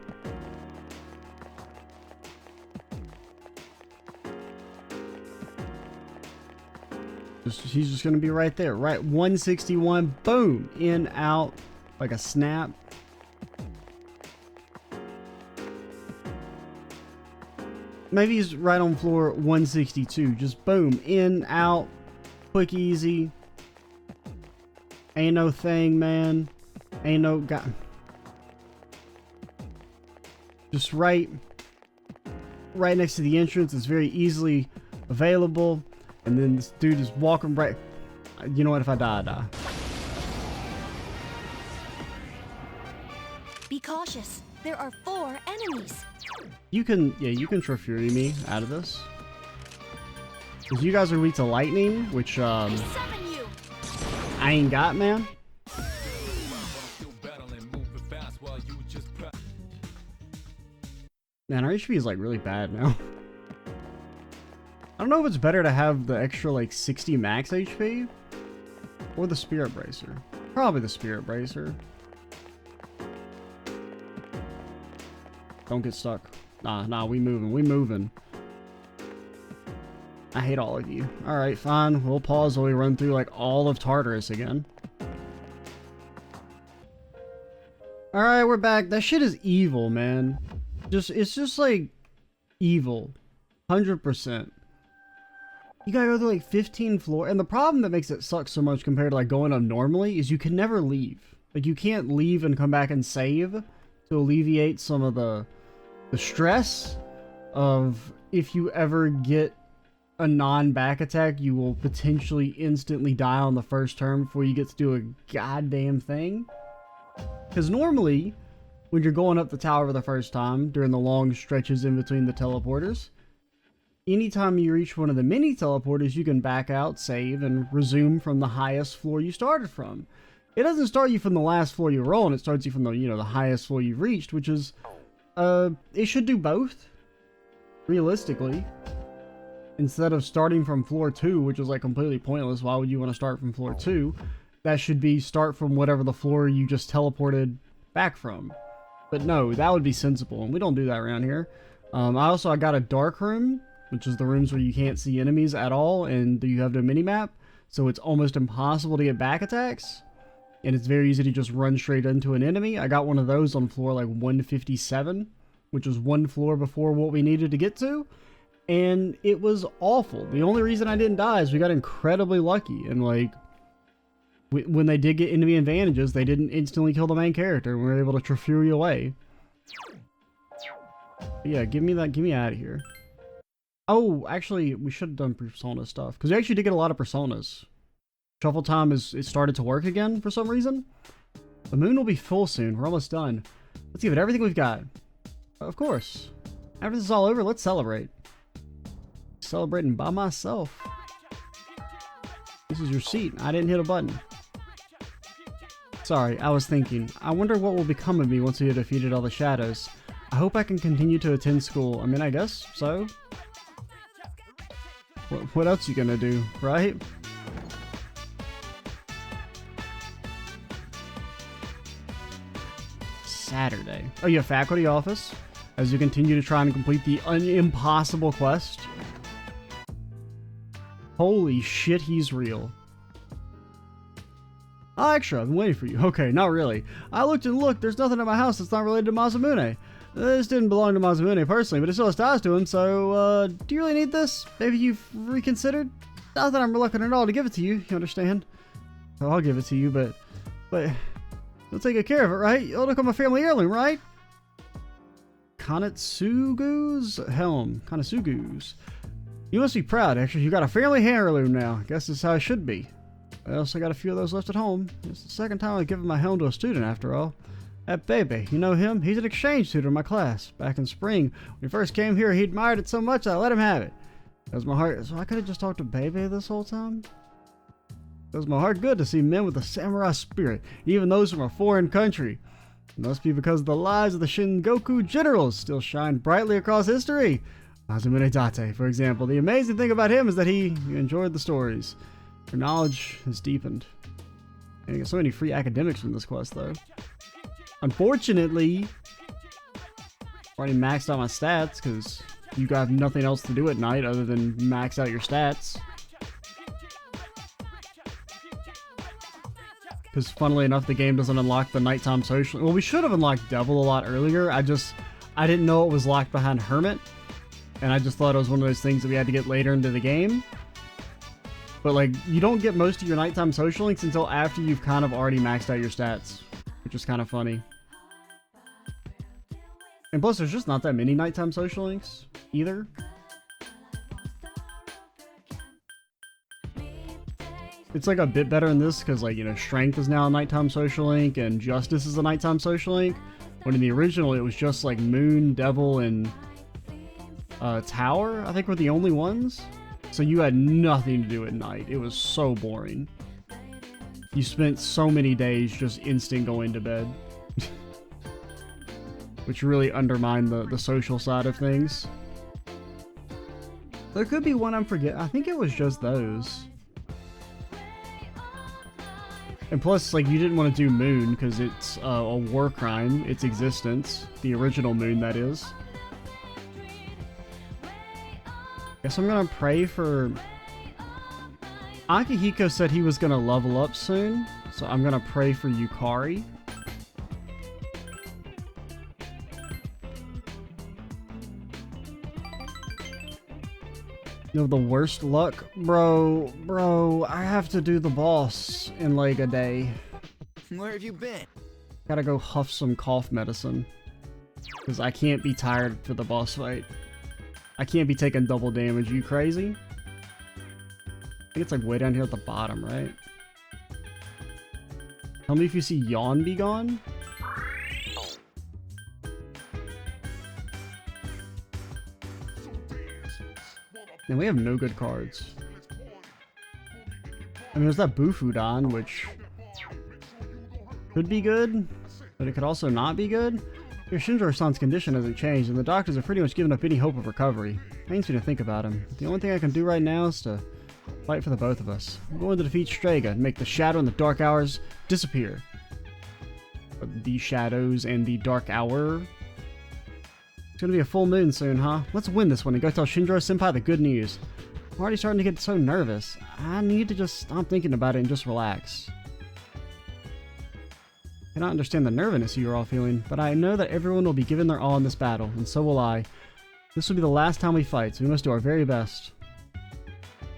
He's just gonna be right there. Right, 161. Boom! In, out, like a snap. Maybe he's right on floor 162. Just boom, in, out, quick, easy. Ain't no thing, man. Ain't no god. Just right next to the entrance. It's very easily available. And then this dude is walking right. You know what? If I die, I die. Be cautious. There are 4 enemies. You can Trifuri me out of this. Because you guys are weak to lightning, which, I ain't got, man. Man, our HP is, like, really bad now. I don't know if it's better to have the extra, like, 60 max HP or the Spirit Bracer. Probably the Spirit Bracer. Don't get stuck. Nah, we moving. I hate all of you. Alright, fine. We'll pause while we run through, like, all of Tartarus again. Alright, we're back. That shit is evil, man. It's just, like, evil. 100%. You gotta go through, like, 15 floors. And the problem that makes it suck so much compared to, like, going up normally is you can never leave. Like, you can't leave and come back and save to alleviate some of the stress of if you ever get a non-back attack, you will potentially instantly die on the first turn before you get to do a goddamn thing. Because normally, when you're going up the tower for the first time, during the long stretches in between the teleporters, anytime you reach one of the mini teleporters, you can back out, save, and resume from the highest floor you started from. It doesn't start you from the last floor you were on, it starts you from the, the highest floor you've reached, which is, it should do both, realistically. Instead of starting from floor 2, which is, like, completely pointless, why would you want to start from floor 2? That should be start from whatever the floor you just teleported back from. But no, that would be sensible, and we don't do that around here. I got a dark room, which is the rooms where you can't see enemies at all, and you have no minimap, so it's almost impossible to get back attacks, and it's very easy to just run straight into an enemy. I got one of those on floor, like, 157, which was one floor before what we needed to get to. And it was awful. The only reason I didn't die is we got incredibly lucky. And like, when they did get enemy advantages, they didn't instantly kill the main character. And we were able to Trafuri away. But yeah, give me that. Get me out of here. Oh, actually, we should have done persona stuff. Because we actually did get a lot of personas. Shuffle time it started to work again for some reason. The moon will be full soon. We're almost done. Let's give it everything we've got. Of course. After this is all over, let's celebrate. Celebrating by myself. This is your seat. I didn't hit a button. Sorry, I was thinking. I wonder what will become of me once we have defeated all the shadows. I hope I can continue to attend school. I mean, I guess so. What else you gonna do, right? Saturday. Oh yeah, faculty office. As you continue to try and complete the impossible quest. Holy shit, he's real. Ah, extra, I've been waiting for you. Okay, not really. I looked and looked, there's nothing at my house that's not related to Masamune. This didn't belong to Masamune personally, but it still has ties to him, so, do you really need this? Maybe you've reconsidered? Not that I'm reluctant at all to give it to you, you understand? So I'll give it to you, but, you'll take good care of it, right? It'll become a family heirloom, right? Kanetsugu's helm. Kanetsugu's. You must be proud, actually. You got a family heirloom now. Guess that's how it should be. I also got a few of those left at home. It's the second time I've given my helm to a student, after all. That baby, you know him? He's an exchange student in my class. Back in spring, when he first came here, he admired it so much I let him have it. That was my heart. So I could have just talked to Bebe this whole time? It does my heart good to see men with a samurai spirit, even those from a foreign country. It must be because the lives of the Shingoku generals still shine brightly across history. Masamune Date, for example. The amazing thing about him is that he enjoyed the stories. Your knowledge has deepened. And you get so many free academics from this quest, though. Unfortunately, I already maxed out my stats, because you have nothing else to do at night other than max out your stats. Because funnily enough, the game doesn't unlock the nighttime social. Well, we should have unlocked Devil a lot earlier. I didn't know it was locked behind Hermit. And I just thought it was one of those things that we had to get later into the game. But like, you don't get most of your nighttime social links until after you've kind of already maxed out your stats. Which is kind of funny. And plus, there's just not that many nighttime social links either. It's like a bit better in this because, like, you know, Strength is now a nighttime social link and Justice is a nighttime social link. When in the original, it was just like Moon, Devil, and Tower, I think, were the only ones. So you had nothing to do at night. It was so boring. You spent so many days just instant going to bed. Which really undermined the social side of things. There could be one I'm forgetting. I think it was just those. And plus, like, you didn't want to do Moon because it's a war crime, its existence. The original Moon, that is. Guess I'm gonna pray for... Akihiko said he was gonna level up soon, so I'm gonna pray for Yukari. You know, the worst luck? Bro, I have to do the boss in like a day. Where have you been? Gotta go huff some cough medicine. Because I can't be tired for the boss fight. I can't be taking double damage, you crazy? I think it's like way down here at the bottom, right? Tell me if you see Yawn be gone. And we have no good cards. I mean, there's that Bufudan, which could be good, but it could also not be good. Your Shinjiro-san's condition hasn't changed, and the doctors have pretty much given up any hope of recovery. Pains me to think about him. The only thing I can do right now is to fight for the both of us. I'm going to defeat Strega and make the shadow and the dark hours disappear. The shadows and the dark hour. It's gonna be a full moon soon, huh? Let's win this one and go tell Shinjiro-senpai the good news. I'm already starting to get so nervous. I need to just stop thinking about it and just relax. cannot understand the nervousness you are all feeling, but I know that everyone will be giving their all in this battle, and so will I. This will be the last time we fight, so we must do our very best.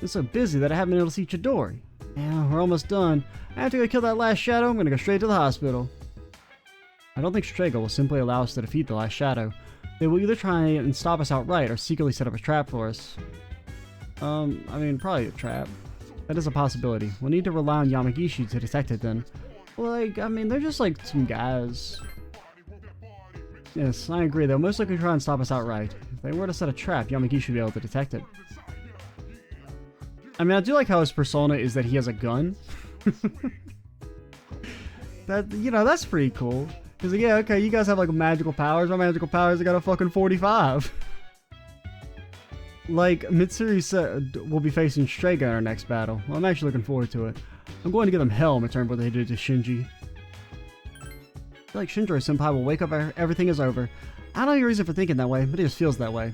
I'm so busy that I haven't been able to see Chidori. Yeah, we're almost done. After I kill that last shadow, I'm gonna go straight to the hospital. I don't think Strega will simply allow us to defeat the last shadow. They will either try and stop us outright or secretly set up a trap for us. I mean, probably a trap. That is a possibility. We'll need to rely on Yamagishi to detect it then. Like, I mean, they're just like some guys. Yes, I agree. They'll most likely try and stop us outright. If they were to set a trap, Yamagishi would be able to detect it. I mean, I do like how his persona is that he has a gun. That, you know, that's pretty cool. He's like, yeah, okay, you guys have like magical powers. My magical powers, I got a fucking 45. Like, Mitsuri said, we'll be facing Strega in our next battle. Well, I'm actually looking forward to it. I'm going to give them hell in return for what they did to Shinji. I feel like Shinjiro-senpai will wake up after everything is over. I don't know your reason for thinking that way, but it just feels that way.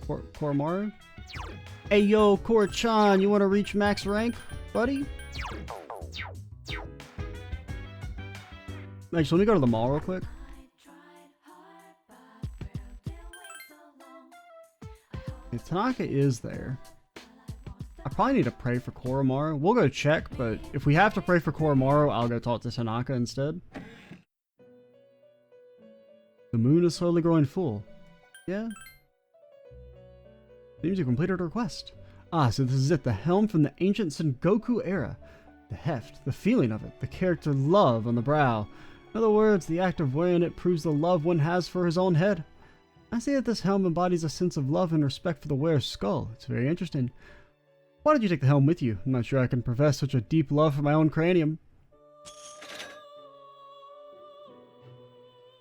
Koromaru? Hey yo, Koro-chan, you want to reach max rank, buddy? Actually, let me go to the mall real quick. Yeah, Tanaka is there. I probably need to pray for Koromaru. We'll go check, but if we have to pray for Koromaru, I'll go talk to Tanaka instead. The moon is slowly growing full. Yeah. Seems you completed a request. Ah, so this is it. The helm from the ancient Sengoku era. The heft, the feeling of it, the character love on the brow. In other words, the act of wearing it proves the love one has for his own head. I see that this helm embodies a sense of love and respect for the wearer's skull. It's very interesting. Why did you take the helm with you? I'm not sure I can profess such a deep love for my own cranium.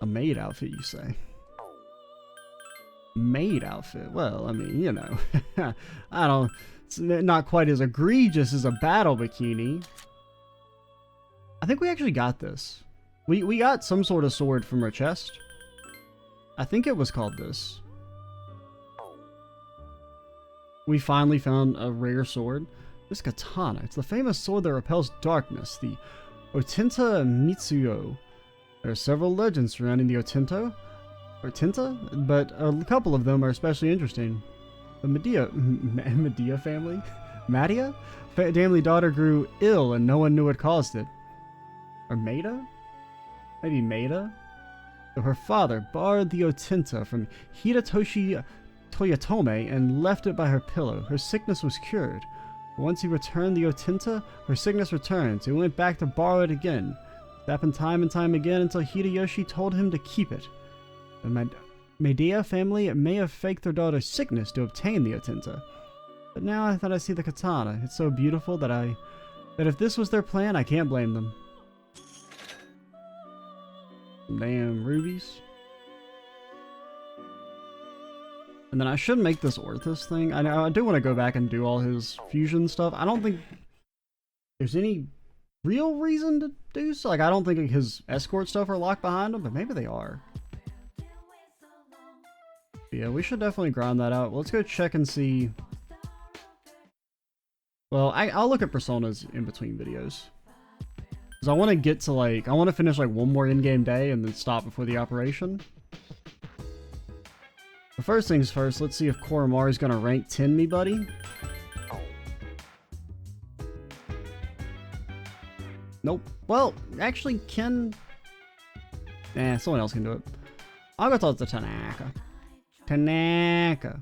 A maid outfit, you say? Maid outfit? Well, I mean, you know. I don't... It's not quite as egregious as a battle bikini. I think we actually got this. We got some sort of sword from her chest. I think it was called this. We finally found a rare sword. This katana. It's the famous sword that repels darkness, the Otenta Mitsuyo. There are several legends surrounding the Otenta, but a couple of them are especially interesting. The Medea family? Madia? Family daughter grew ill and no one knew what caused it. Or Maida? Maybe Maida? So her father borrowed the Otenta from Hidetoshi Toyotome and left it by her pillow. Her sickness was cured. Once he returned the Otenta, her sickness returned, so he went back to borrow it again. It happened time and time again until Hideyoshi told him to keep it. The Medea family may have faked their daughter's sickness to obtain the Otenta. But now I thought I see the katana. It's so beautiful that if this was their plan, I can't blame them. Damn rubies. And then I should make this Orthus thing. I do want to go back and do all his fusion stuff. I don't think there's any real reason to do so. Like, I don't think his escort stuff are locked behind him, but maybe they are. But yeah, we should definitely grind that out. Let's go check and see. Well, I'll look at personas in between videos. Because I want to get to I want to finish one more in-game day and then stop before the operation. But first things first, let's see if Koromaru's gonna rank 10 me, buddy. Nope. Well, actually, someone else can do it. I'll go talk to Tanaka. Tanaka.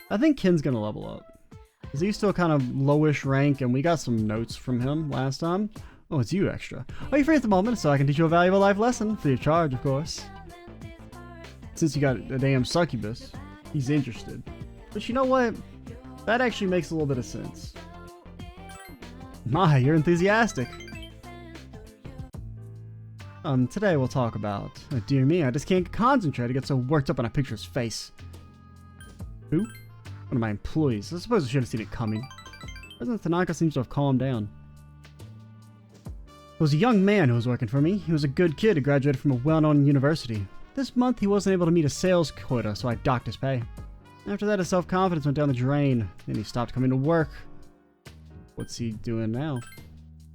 I think Ken's gonna level up. Because he's still kind of lowish rank, and we got some notes from him last time. Oh, it's you, Extra. Are you free at the moment so I can teach you a valuable life lesson? Free of charge, of course. Since you got a damn succubus, he's interested. But you know what? That actually makes a little bit of sense. My, you're enthusiastic. Today we'll talk about... Oh, dear me, I just can't concentrate. I get so worked up on a picture's face. Who? One of my employees. I suppose I should have seen it coming. President Tanaka seems to have calmed down. It was a young man who was working for me. He was a good kid who graduated from a well-known university. This month he wasn't able to meet a sales quota, so I docked his pay. After that, his self-confidence went down the drain. Then he stopped coming to work. What's he doing now?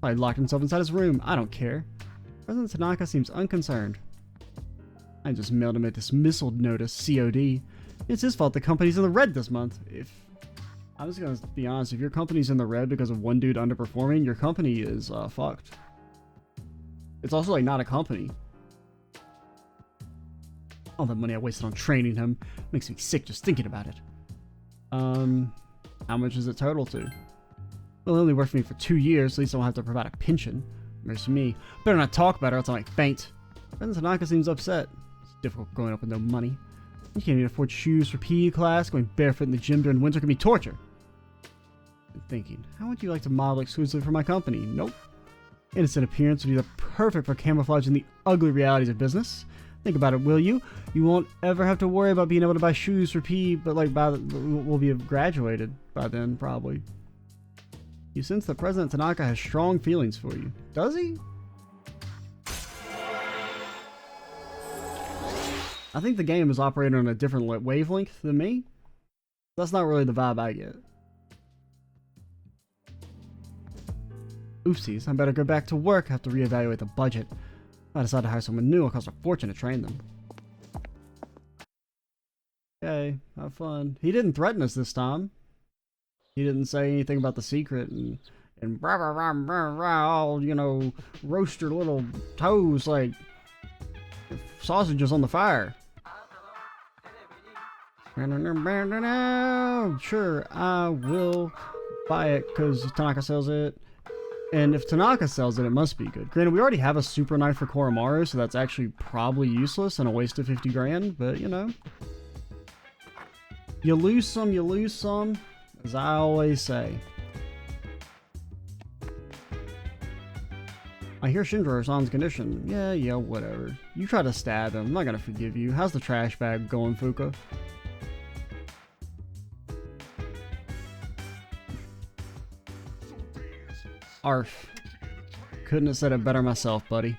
Probably locked himself inside his room. I don't care. President Tanaka seems unconcerned. I just mailed him a dismissal notice, COD. It's his fault the company's in the red this month. I'm just gonna be honest, if your company's in the red because of one dude underperforming, your company is fucked. It's also like not a company. All that money I wasted on training him makes me sick just thinking about it. How much does it total to? Well, it only worked for me for 2 years, so at least I won't have to provide a pension. Whereas me, better not talk about it, else I might faint. President Tanaka seems upset. It's difficult growing up with no money. You can't even afford shoes for PE class. Going barefoot in the gym during winter can be torture. I'm thinking, how would you like to model exclusively for my company? Nope. Innocent appearance would be the perfect for camouflaging the ugly realities of business. Think about it, will you? You won't ever have to worry about being able to buy shoes for PE, but like we'll be graduated by then, probably. You sense that President Tanaka has strong feelings for you. Does he? I think the game is operating on a different wavelength than me. That's not really the vibe I get. Oopsies, I better go back to work. I have to reevaluate the budget. If I decide to hire someone new, it'll cost a fortune to train them. Okay, have fun. He didn't threaten us this time. He didn't say anything about the secret and rah, rah, rah, rah, rah, all, you know, roast your little toes like sausages on the fire. Sure, I will buy it because Tanaka sells it. And if Tanaka sells it, it must be good. Granted, we already have a super knife for Koromaru, so that's actually probably useless and a waste of 50 grand, but you know. You lose some, as I always say. I hear Shinjiro-san's condition. Yeah, whatever. You try to stab him, I'm not gonna forgive you. How's the trash bag going, Fuka? Arf. Couldn't have said it better myself, buddy.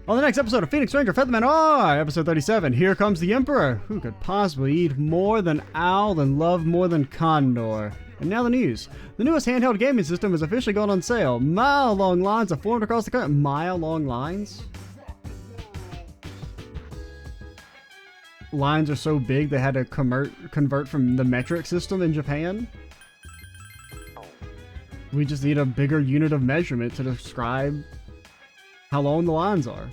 On the next episode of Phoenix Ranger Featherman R, episode 37, Here Comes the Emperor. Who could possibly eat more than owl and love more than condor? And now the news. The newest handheld gaming system has officially gone on sale. Mile-long lines have formed across the country. Mile-long lines? Lines are so big they had to convert from the metric system in Japan? We just need a bigger unit of measurement to describe how long the lines are.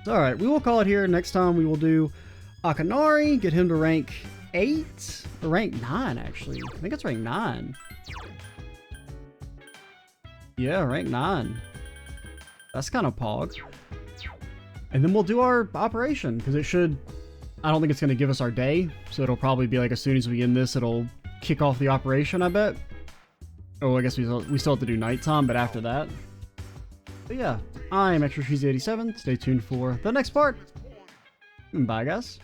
Alright, we will call it here. Next time we will do Akanori, get him to rank 8, or rank 9 actually. I think it's rank 9. Yeah, rank 9. That's kind of pog. And then we'll do our operation, because it should... I don't think it's going to give us our day, so it'll probably be like as soon as we end this, it'll kick off the operation, I bet. Oh, I guess we still have to do nighttime, but after that. But yeah, I'm Extra Cheesy 87. Stay tuned for the next part. Bye, guys.